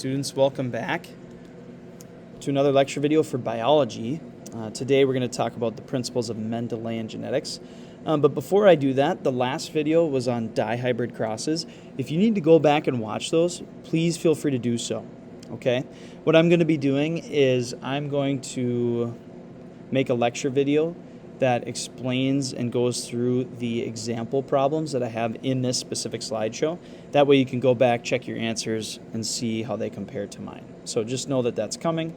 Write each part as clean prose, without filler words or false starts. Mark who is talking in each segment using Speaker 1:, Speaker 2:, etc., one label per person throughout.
Speaker 1: students, welcome back to another lecture video for biology. Today we're going to talk about the principles of Mendelian genetics. But before I do that, the last video was on dihybrid crosses. If you need to go back and watch those, please feel free to do so. Okay? What I'm going to be doing is I'm going to make a lecture video that explains and goes through the example problems that I have in this specific slideshow. That way you can go back, check your answers, and see how they compare to mine. So just know that that's coming.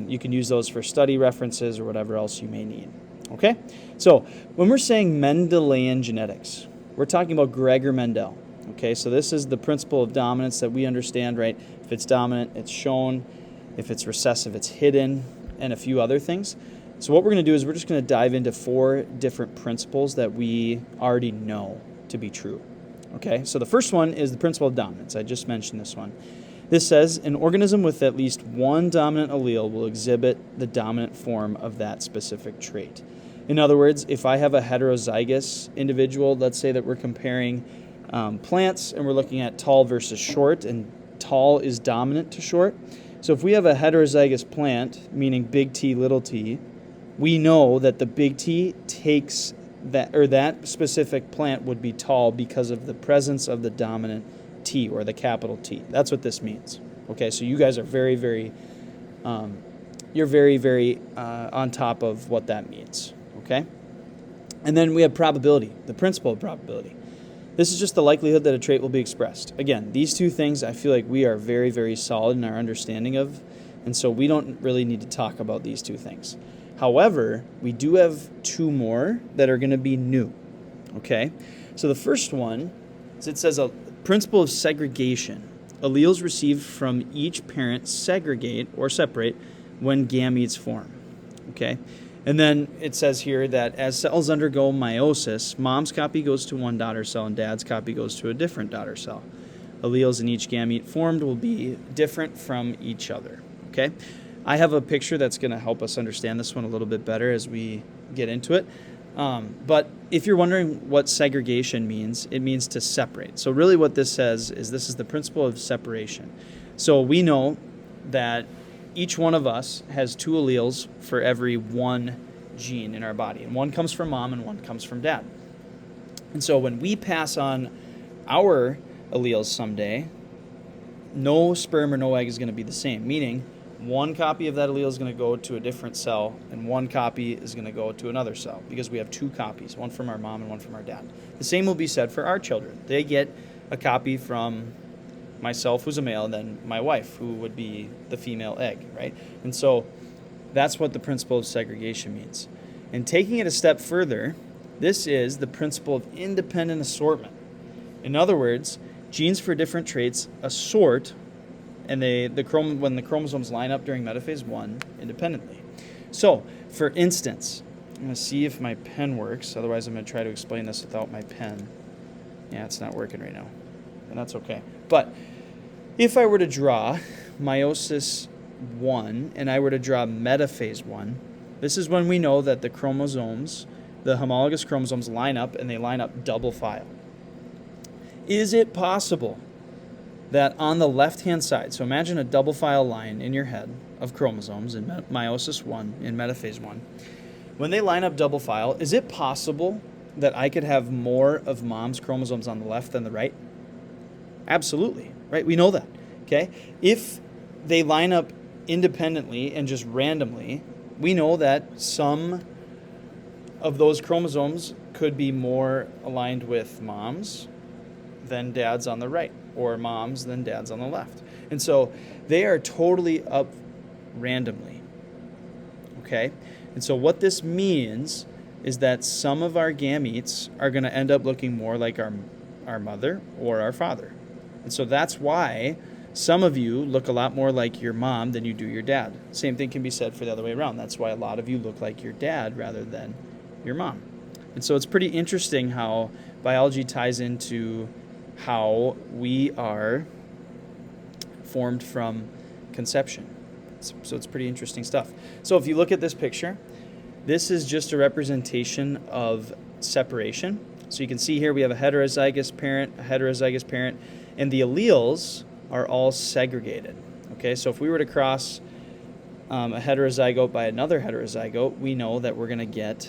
Speaker 1: You can use those for study references or whatever else you may need. Okay? So when we're saying Mendelian genetics, we're talking about Gregor Mendel. Okay, so this is the principle of dominance that we understand, right? If it's dominant, it's shown. If it's recessive, it's hidden, and a few other things. So what we're going to do is we're just going to dive into 4 different principles that we already know to be true. Okay, so the first one is the principle of dominance. I just mentioned this one. This says an organism with at least one dominant allele will exhibit the dominant form of that specific trait. In other words, if I have a heterozygous individual, let's say that we're comparing plants and we're looking at tall versus short, and tall is dominant to short. So if we have a heterozygous plant, meaning big T, little t, we know that the big T takes that, or that specific plant would be tall because of the presence of the dominant T, or the capital T. That's what this means. Okay, so you guys are very, very on top of what that means. Okay? And then we have probability, the principle of probability. This is just the likelihood that a trait will be expressed. Again, these 2 things I feel like we are very, very solid in our understanding of, and so we don't really need to talk about these 2 things. However, we do have 2 more that are going to be new. Okay? So the first one is, it says a principle of segregation. Alleles received from each parent segregate or separate when gametes form. Okay? And then it says here that as cells undergo meiosis, mom's copy goes to one daughter cell and dad's copy goes to a different daughter cell. Alleles in each gamete formed will be different from each other. Okay? I have a picture that's going to help us understand this one a little bit better as we get into it. But if you're wondering what segregation means, it means to separate. So really what this says is this is the principle of separation. So we know that each one of us has 2 alleles for every 1 gene in our body. And one comes from mom and one comes from dad. And so when we pass on our alleles someday, no sperm or no egg is going to be the same, meaning one copy of that allele is going to go to a different cell, and one copy is going to go to another cell, because we have 2 copies, one from our mom and one from our dad. The same will be said for our children. They get a copy from myself, who's a male, and then my wife, who would be the female egg, right? And so that's what the principle of segregation means. And taking it a step further, this is the principle of independent assortment. In other words, genes for different traits assort, and when the chromosomes line up during metaphase 1 independently. So, for instance, I'm going to see if my pen works. Otherwise, I'm going to try to explain this without my pen. Yeah, it's not working right now, and that's okay. But if I were to draw meiosis 1 and I were to draw metaphase 1, this is when we know that the chromosomes, the homologous chromosomes, line up, and they line up double file. Is it possible that on the left-hand side, so imagine a double file line in your head of chromosomes in meiosis 1, in metaphase 1, when they line up double file, is it possible that I could have more of mom's chromosomes on the left than the right? Absolutely, right? We know that, okay? If they line up independently and just randomly, we know that some of those chromosomes could be more aligned with mom's than dad's on the right, or mom's than dad's on the left. And so they are totally up randomly, okay? And so what this means is that some of our gametes are going to end up looking more like our mother or our father. And so that's why some of you look a lot more like your mom than you do your dad. Same thing can be said for the other way around. That's why a lot of you look like your dad rather than your mom. And so it's pretty interesting how biology ties into how we are formed from conception. So it's pretty interesting stuff. So if you look at this picture, this is just a representation of separation. So you can see here we have a heterozygous parent, and the alleles are all segregated. Okay, so if we were to cross a heterozygote by another heterozygote, we know that we're going to get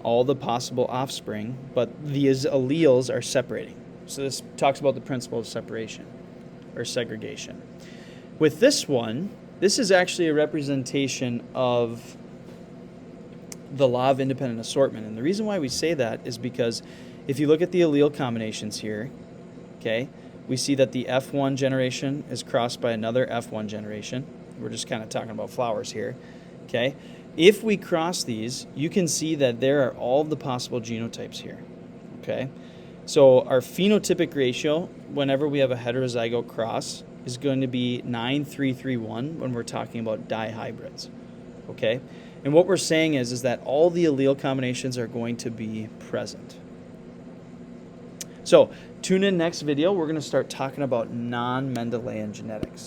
Speaker 1: all the possible offspring, but these alleles are separating. So this talks about the principle of separation or segregation. With this one, this is actually a representation of the law of independent assortment. And the reason why we say that is because if you look at the allele combinations here, okay, we see that the F1 generation is crossed by another F1 generation. We're just kind of talking about flowers here, okay? If we cross these, you can see that there are all the possible genotypes here, okay? So our phenotypic ratio, whenever we have a heterozygote cross, is going to be 9:3:3:1 when we're talking about dihybrids, okay? And what we're saying is that all the allele combinations are going to be present. So tune in next video. We're going to start talking about non-Mendelian genetics.